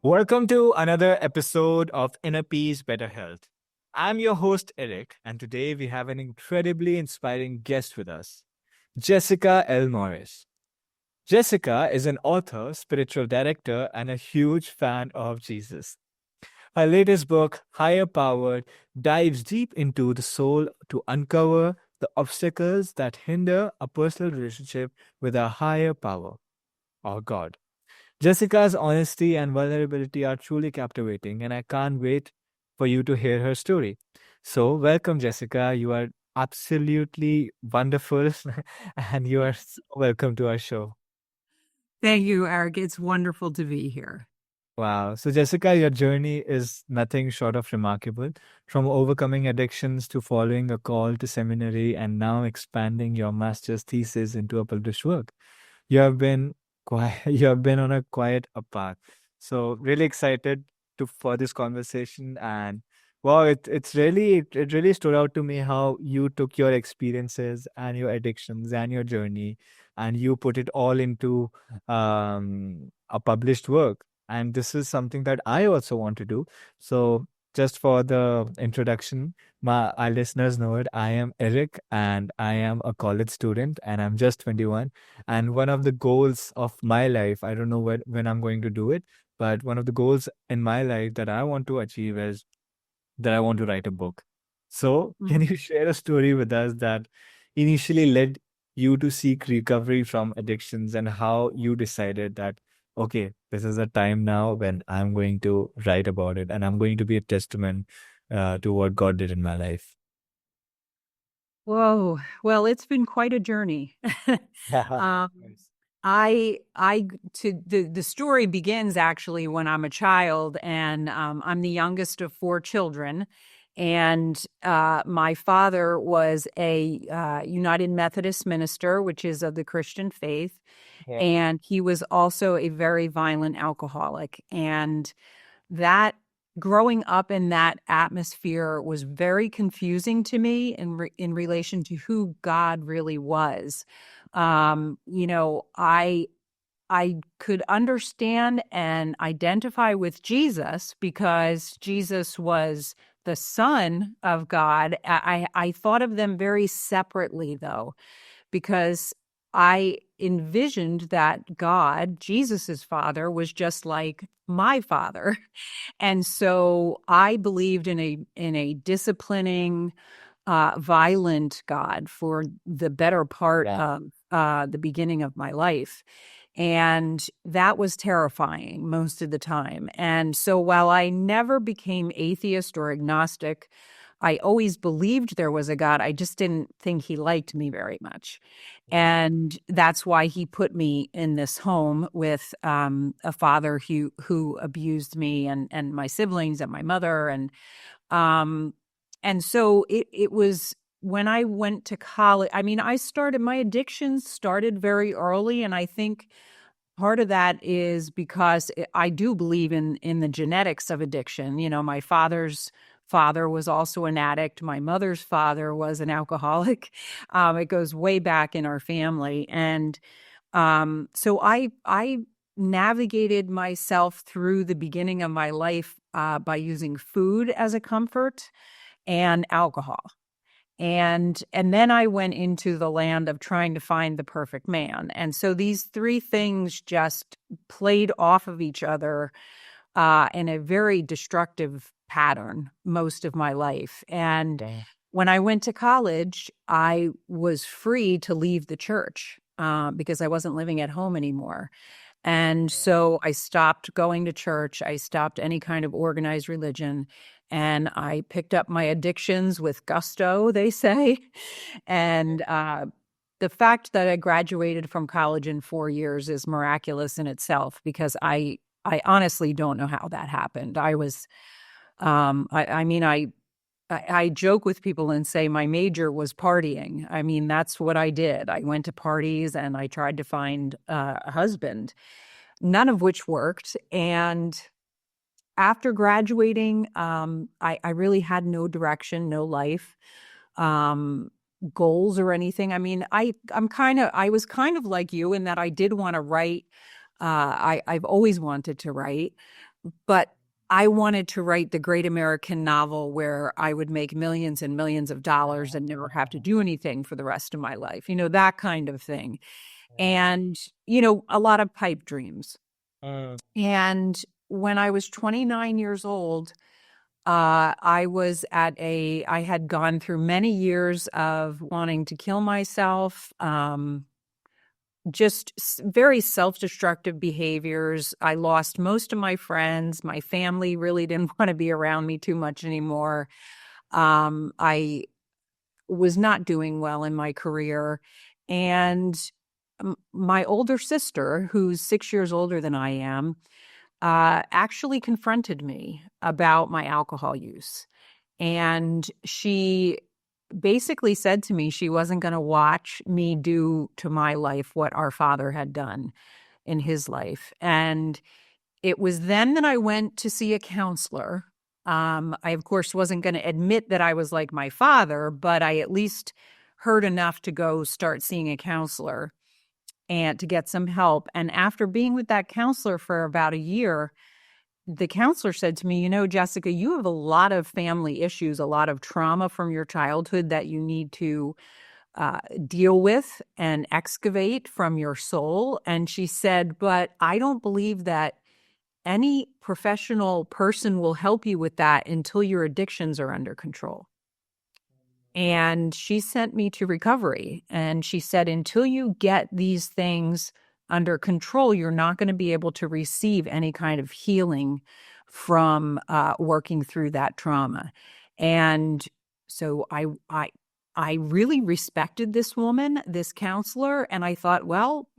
Welcome to another episode of Inner Peace, Better Health. I'm your host, Eric, and today we have an incredibly inspiring guest with us, Jessica L. Morris. Jessica is an author, spiritual director, and a huge fan of Jesus. Her latest book, Higher Powered, dives deep into the soul to uncover the obstacles that hinder a personal relationship with a higher power, or God. Jessica's honesty and vulnerability are truly captivating, and I can't wait for you to hear her story. So, welcome, Jessica. You are absolutely wonderful, and you are welcome to our show. Thank you, Arick. It's wonderful to be here. Wow. So, Jessica, your journey is nothing short of remarkable. From overcoming addictions to following a call to seminary and now expanding your master's thesis into a published work. You have been quiet, you have been on a quiet path. So really excited to for this conversation, and wow, it really stood out to me how you took your experiences and your addictions and your journey and you put it all into a published work. And this is something that I also want to do. So just for the introduction, our listeners know it. I am Eric and I am a college student and I'm just 21. And one of the goals of my life, I don't know when I'm going to do it, but one of the goals in my life that I want to achieve is that I want to write a book. So, can Mhm. you share a story with us that initially led you to seek recovery from addictions and how you decided that, okay, this is a time now when I'm going to write about it and I'm going to be a testament to what God did in my life? Whoa. Well, it's been quite a journey. Yeah. um, Nice. the story begins actually when I'm a child, and I'm the youngest of four children. And my father was a United Methodist minister, which is of the Christian faith. Yeah. And he was also a very violent alcoholic. And that growing up in that atmosphere was very confusing to me in relation to who God really was. I could understand and identify with Jesus because Jesus was the Son of God. I thought of them very separately, though, because I envisioned that God, Jesus's father, was just like my father. And so I believed in a disciplining, violent God for the better part Yeah. of the beginning of my life. And that was terrifying most of the time. And so while I never became atheist or agnostic, I always believed there was a God. I just didn't think he liked me very much. And that's why he put me in this home with a father who abused me and my siblings and my mother. Um, and so it was when I went to college. I mean, my addictions started very early. And I think part of that is because I do believe in the genetics of addiction. You know, my father's father was also an addict. My mother's father was an alcoholic. It goes way back in our family, and so I navigated myself through the beginning of my life by using food as a comfort and alcohol. And then I went into the land of trying to find the perfect man. And so these three things just played off of each other in a very destructive pattern most of my life. And Wow. when I went to college, I was free to leave the church because I wasn't living at home anymore. And so I stopped going to church. I stopped any kind of organized religion. And I picked up my addictions with gusto, they say. And the fact that I graduated from college in 4 years is miraculous in itself because I honestly don't know how that happened. I mean, I joke with people and say my major was partying. I mean, that's what I did. I went to parties and I tried to find a husband, none of which worked. And after graduating, I really had no direction, no life, um, goals or anything. I mean, I was kind of like you in that I did want to write. I've always wanted to write. But I wanted to write the great American novel where I would make millions and millions of dollars and never have to do anything for the rest of my life, that kind of thing. And, a lot of pipe dreams. Mm. And when I was 29 years old, I had gone through many years of wanting to kill myself, just very self-destructive behaviors. I lost most of my friends. My family really didn't want to be around me too much anymore. I was not doing well in my career. And my older sister, who's 6 years older than I am, actually confronted me about my alcohol use. And she basically said to me she wasn't going to watch me do to my life what our father had done in his life. And it was then that I went to see a counselor. I, of course, wasn't going to admit that I was like my father, but I at least heard enough to go start seeing a counselor and to get some help. And after being with that counselor for about a year, the counselor said to me, Jessica, you have a lot of family issues, a lot of trauma from your childhood that you need to deal with and excavate from your soul. And she said, but I don't believe that any professional person will help you with that until your addictions are under control. And she sent me to recovery. And she said, until you get these things under control, you're not going to be able to receive any kind of healing from working through that trauma. And so I really respected this woman, this counselor, and I thought, well,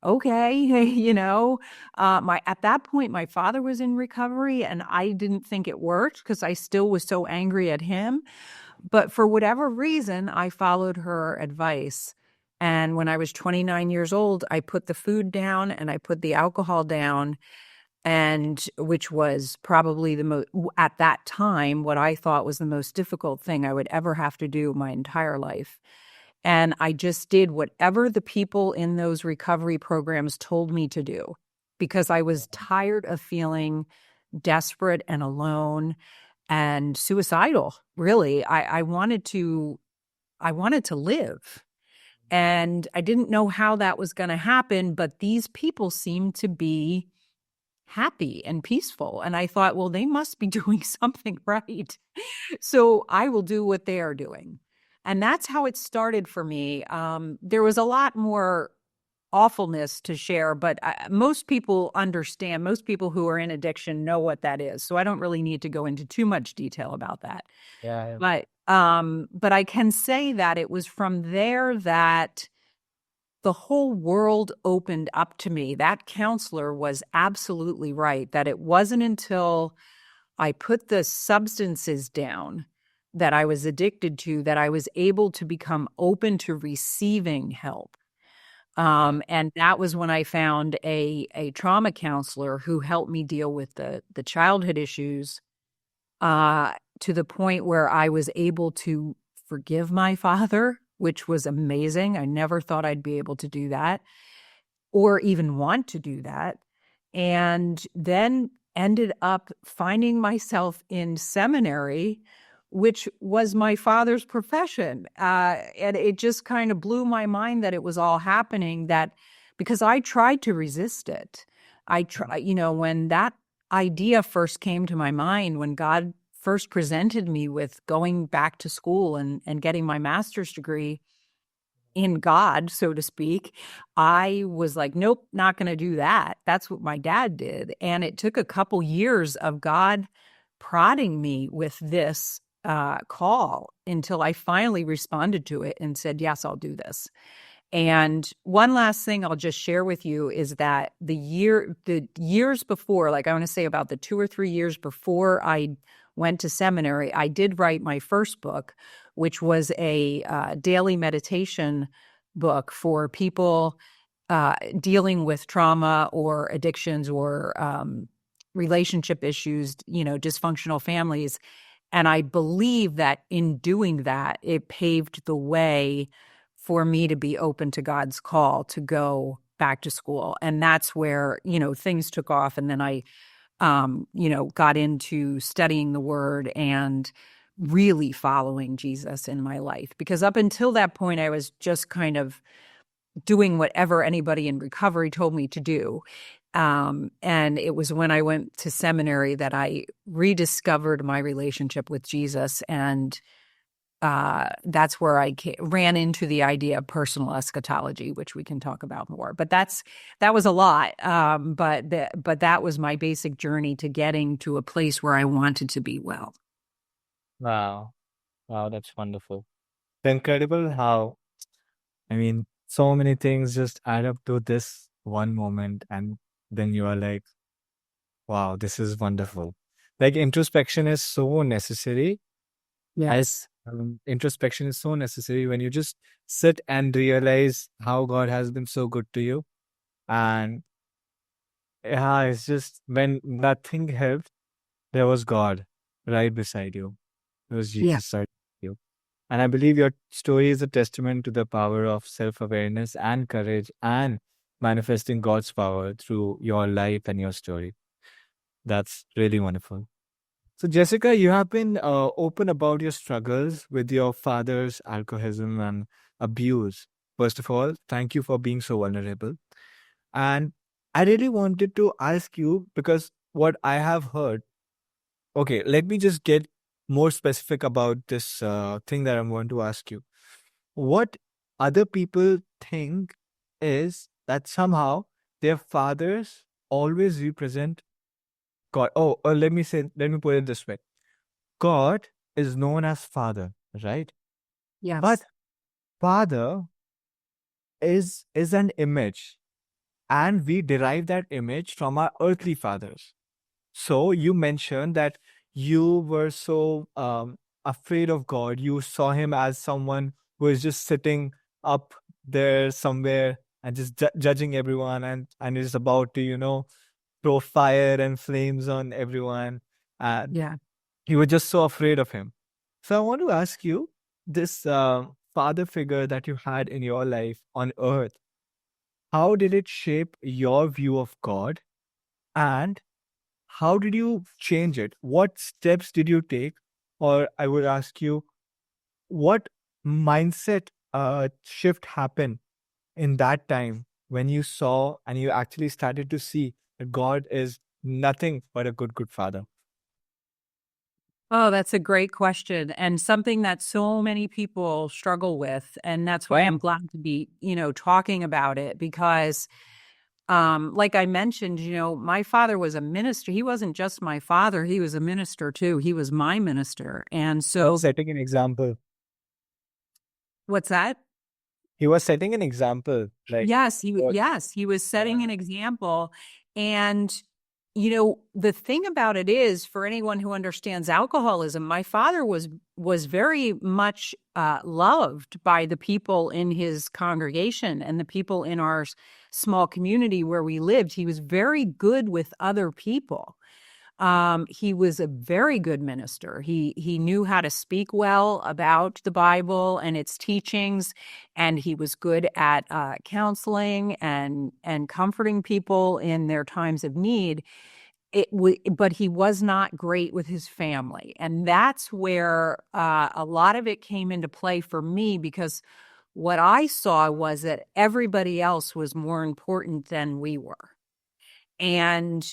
okay, at that point, my father was in recovery, and I didn't think it worked because I still was so angry at him. But for whatever reason, I followed her advice. And when I was 29 years old, I put the food down and I put the alcohol down, and which was probably at that time, what I thought was the most difficult thing I would ever have to do my entire life. And I just did whatever the people in those recovery programs told me to do because I was tired of feeling desperate and alone and suicidal. Really, I wanted to live. And I didn't know how that was going to happen, but these people seemed to be happy and peaceful. And I thought, well, they must be doing something right. So I will do what they are doing. And that's how it started for me. There was a lot more awfulness to share, but most people understand. Most people who are in addiction know what that is. So I don't really need to go into too much detail about that. Yeah. But I can say that it was from there that the whole world opened up to me. That counselor was absolutely right, that it wasn't until I put the substances down that I was addicted to that I was able to become open to receiving help. And that was when I found a trauma counselor who helped me deal with the childhood issues to the point where I was able to forgive my father, which was amazing. I never thought I'd be able to do that or even want to do that. And then ended up finding myself in seminary, which was my father's profession. And it just kind of blew my mind that it was all happening, that because I tried to resist it. When that idea first came to my mind, when God first presented me with going back to school and getting my master's degree in God, so to speak, I was like, nope, not going to do that. That's what my dad did. And it took a couple years of God prodding me with this call until I finally responded to it and said, yes, I'll do this. And one last thing I'll just share with you is that the years before, like I want to say about the 2 or 3 years before I went to seminary, I did write my first book, which was a daily meditation book for people dealing with trauma or addictions or relationship issues, dysfunctional families. And I believe that in doing that, it paved the way for me to be open to God's call to go back to school. And that's where, things took off. And then I got into studying the word and really following Jesus in my life. Because up until that point, I was just kind of doing whatever anybody in recovery told me to do. And it was when I went to seminary that I rediscovered my relationship with Jesus. And that's where I ran into the idea of personal eschatology, which we can talk about more. But that was a lot. But that was my basic journey to getting to a place where I wanted to be well. Wow. Wow, that's wonderful. It's incredible how, I mean, so many things just add up to this one moment, and then you are like, wow, this is wonderful. Like, introspection is so necessary. Yes. Introspection is so necessary when you just sit and realize how God has been so good to you. And yeah, it's just when nothing helped, there was God right beside you. There was Yeah. Jesus right beside you. And I believe your story is a testament to the power of self awareness and courage and manifesting God's power through your life and your story. That's really wonderful. So, Jessica, you have been open about your struggles with your father's alcoholism and abuse. First of all, thank you for being so vulnerable. And I really wanted to ask you because what I have heard, okay, let me just get more specific about this thing that I'm going to ask you. What other people think is that somehow their fathers always represent God. Oh, let me put it this way. God is known as Father, right? Yes. But Father is an image, and we derive that image from our earthly fathers. So you mentioned that you were so afraid of God. You saw him as someone who is just sitting up there somewhere and just judging everyone, and is about to, throw fire and flames on everyone. And Yeah. you were just so afraid of him. So I want to ask you this father figure that you had in your life on earth, how did it shape your view of God? And how did you change it? What steps did you take? Or I would ask you, what mindset shift happened in that time when you saw and you actually started to see that God is nothing but a good, good father? Oh, that's a great question, and something that so many people struggle with. And that's why I'm glad to be, talking about it because, like I mentioned, my father was a minister. He wasn't just my father, he was a minister too. He was my minister. And so, Setting an example. what's that? He was setting an example. Like, what? Yes, he was setting Yeah. an example. And the thing about it is, for anyone who understands alcoholism, my father was very much loved by the people in his congregation and the people in our small community where we lived. He was very good with other people. He was a very good minister. He knew how to speak well about the Bible and its teachings, and he was good at counseling and comforting people in their times of need. But he was not great with his family, and that's where a lot of it came into play for me, because what I saw was that everybody else was more important than we were. And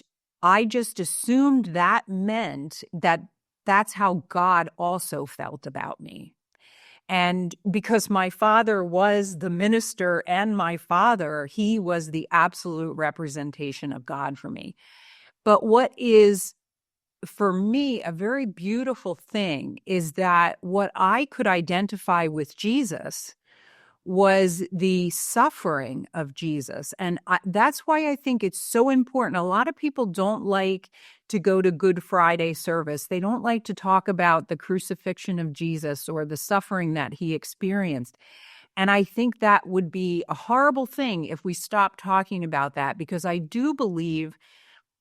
I just assumed that meant that that's how God also felt about me. And because my father was the minister and my father, he was the absolute representation of God for me. But what is, for me, a very beautiful thing is that what I could identify with Jesus was the suffering of Jesus. And that's why I think it's so important. A lot of people don't like to go to Good Friday service. They don't like to talk about the crucifixion of Jesus or the suffering that he experienced. And I think that would be a horrible thing if we stop talking about that, because I do believe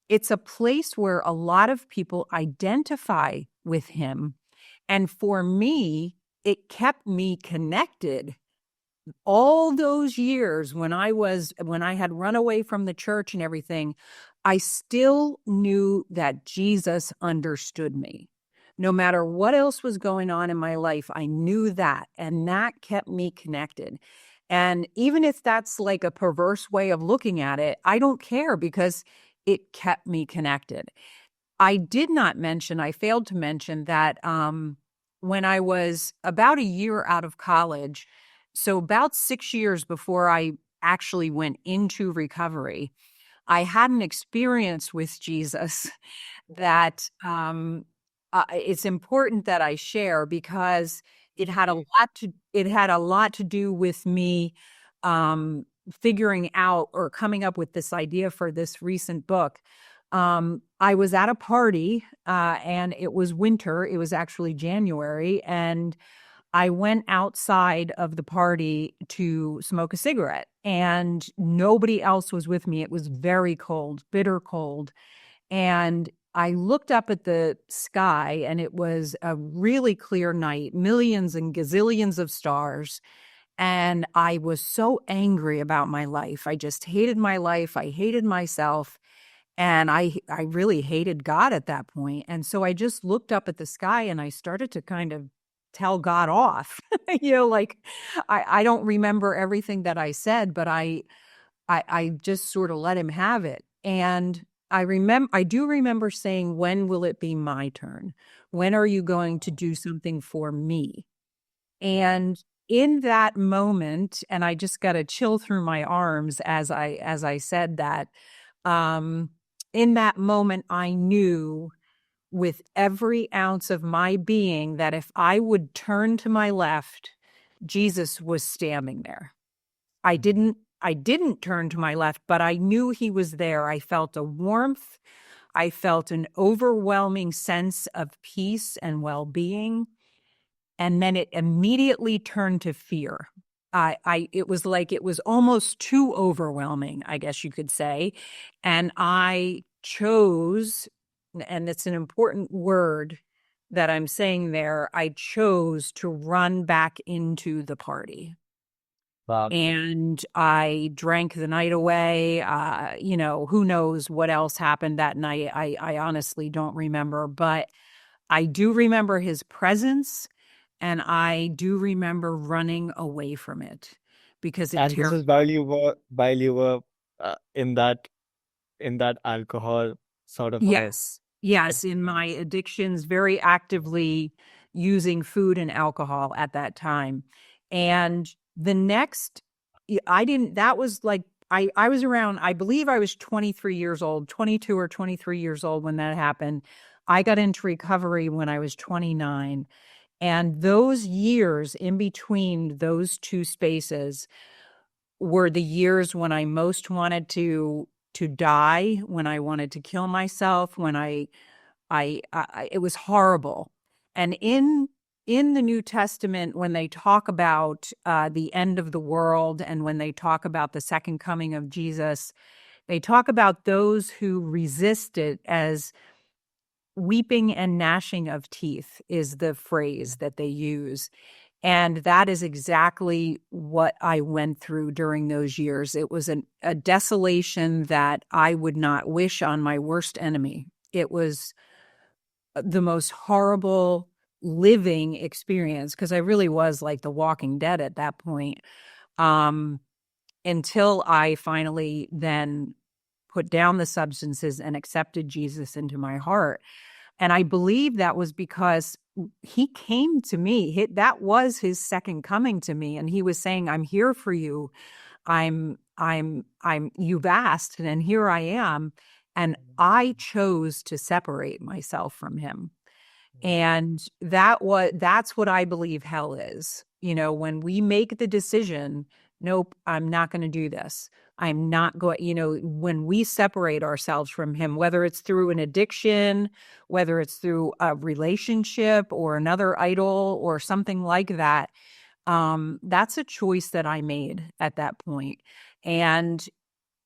it's a place where a lot of people identify with him. And for me, it kept me connected all those years when I had run away from the church and everything. I still knew that Jesus understood me. No matter what else was going on in my life, I knew that, and that kept me connected. And even if that's like a perverse way of looking at it, I don't care because it kept me connected. I failed to mention that when I was about a year out of college, so about 6 years before I actually went into recovery, I had an experience with Jesus that it's important that I share because it had a lot to do with me figuring out or coming up with this idea for this recent book. I was at a party and it was winter. It was actually January, and I went outside of the party to smoke a cigarette, and nobody else was with me. It was very cold, bitter cold. And I looked up at the sky, and it was a really clear night, millions and gazillions of stars. And I was so angry about my life. I just hated my life. I hated myself. And I really hated God at that point. And so I just looked up at the sky and I started to kind of tell God off. Like I don't remember everything that I said, but I just sort of let him have it. And I do remember saying, when will it be my turn? When are you going to do something for me? And in that moment, and I just got a chill through my arms as I said that, um, in that moment, I knew with every ounce of my being that if I would turn to my left, Jesus was standing there. I didn't turn to my left, but I knew he was there. I felt a warmth. I felt an overwhelming sense of peace and well-being. And then it immediately turned to fear. It was like it was almost too overwhelming, I guess you could say. And I chose, and it's an important word that I'm saying there, I chose to run back into the party. Wow. And I drank the night away. Who knows what else happened that night? I honestly don't remember, but I do remember his presence. And I do remember running away from it because it And this terrified. is while you were in that alcohol sort of high. Yes. Yes. In my addictions, very actively using food and alcohol at that time. And the next, I didn't, that was like, I was around, I believe I was 23 years old, 22 or 23 years old when that happened. I got into recovery when I was 29. And those years in between those two spaces were the years when I most wanted to die, when I wanted to kill myself, when I it was horrible. And in the New Testament, when they talk about the end of the world and when they talk about the second coming of Jesus, they talk about those who resist it as weeping and gnashing of teeth is the phrase that they use. And that is exactly what I went through during those years. It was a desolation that I would not wish on my worst enemy. It was the most horrible living experience because I really was like the Walking Dead at that point. Um, until I finally then put down the substances and accepted Jesus into my heart. And I believe that was because he came to me. That was his second coming to me. And he was saying, I'm here for you. You've asked, and here I am. And I chose to separate myself from him. And that's what I believe hell is. When we make the decision, nope, I'm not going to do this. I'm not going, when we separate ourselves from him, whether it's through an addiction, whether it's through a relationship or another idol or something like that, that's a choice that I made at that point. And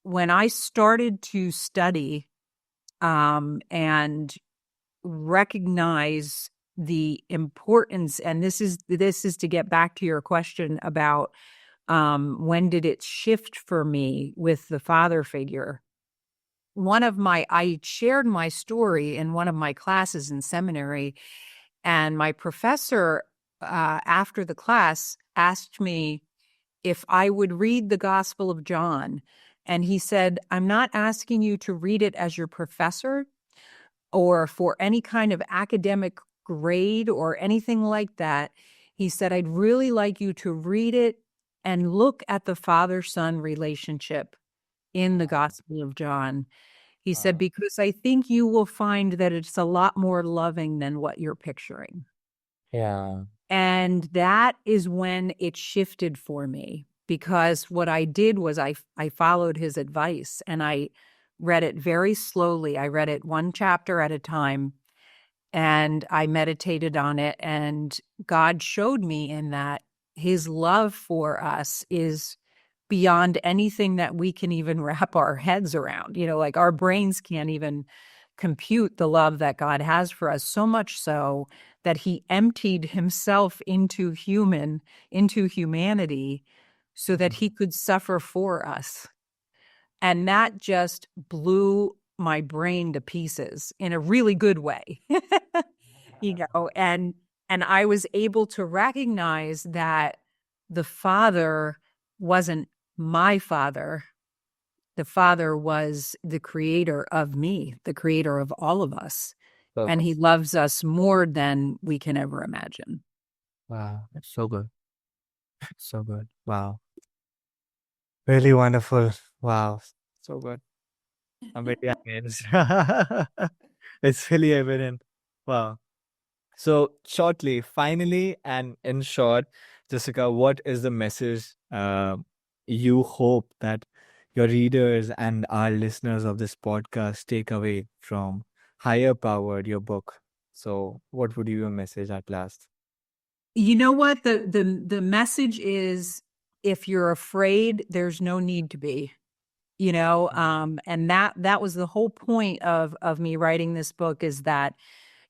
when I started to study and recognize the importance, and this is to get back to your question about when did it shift for me with the father figure. I shared my story in one of my classes in seminary, and my professor, after the class, asked me if I would read the Gospel of John. And he said, I'm not asking you to read it as your professor or for any kind of academic grade or anything like that. He said, I'd really like you to read it and look at the father-son relationship in the Gospel of John. He said, Wow. because I think you will find that it's a lot more loving than what you're picturing. Yeah. And that is when it shifted for me, because what I did was I followed his advice and I read it very slowly. I read it one chapter at a time and I meditated on it. And God showed me in that his love for us is beyond anything that we can even wrap our heads around. Like our brains can't even compute the love that God has for us, so much so that he emptied himself into humanity so that he could suffer for us. And that just blew my brain to pieces in a really good way. And I was able to recognize that the Father wasn't my Father. The Father was the creator of me, the creator of all of us. And he Perfect. loves us more than we can ever imagine. Wow. That's so good. So good. Wow. Really wonderful. Wow. So good. I'm very amazed. It's really evident. Wow. So, shortly, finally, and in short, Jessica, what is the message you hope that your readers and our listeners of this podcast take away from Higher Powered, your book? So, what would be your message at last? You know what? The message is, if you're afraid, there's no need to be. And that was the whole point of me writing this book, is that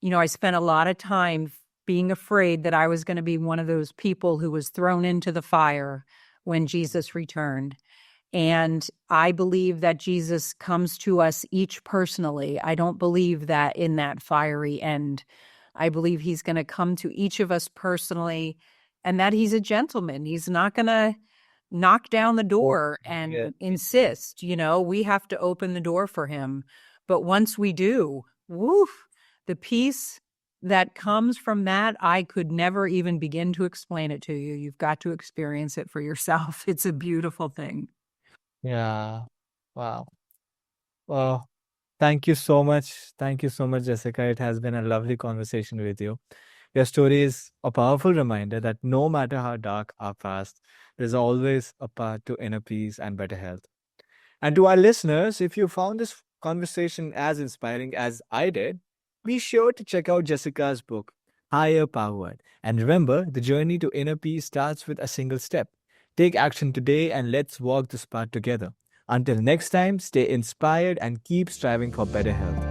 I spent a lot of time being afraid that I was going to be one of those people who was thrown into the fire when Jesus returned. And I believe that Jesus comes to us each personally. I don't believe that in that fiery end. I believe he's going to come to each of us personally, and that he's a gentleman. He's not going to knock down the Oh, door yeah. and insist. We have to open the door for him. But once we do, woof, the peace that comes from that, I could never even begin to explain it to you. You've got to experience it for yourself. It's a beautiful thing. Yeah. Wow. Well, thank you so much. Thank you so much, Jessica. It has been a lovely conversation with you. Your story is a powerful reminder that no matter how dark our past, there's always a path to inner peace and better health. And to our listeners, if you found this conversation as inspiring as I did, be sure to check out Jessica's book, Higher Powered. And remember, the journey to inner peace starts with a single step. Take action today and let's walk this path together. Until next time, stay inspired and keep striving for better health.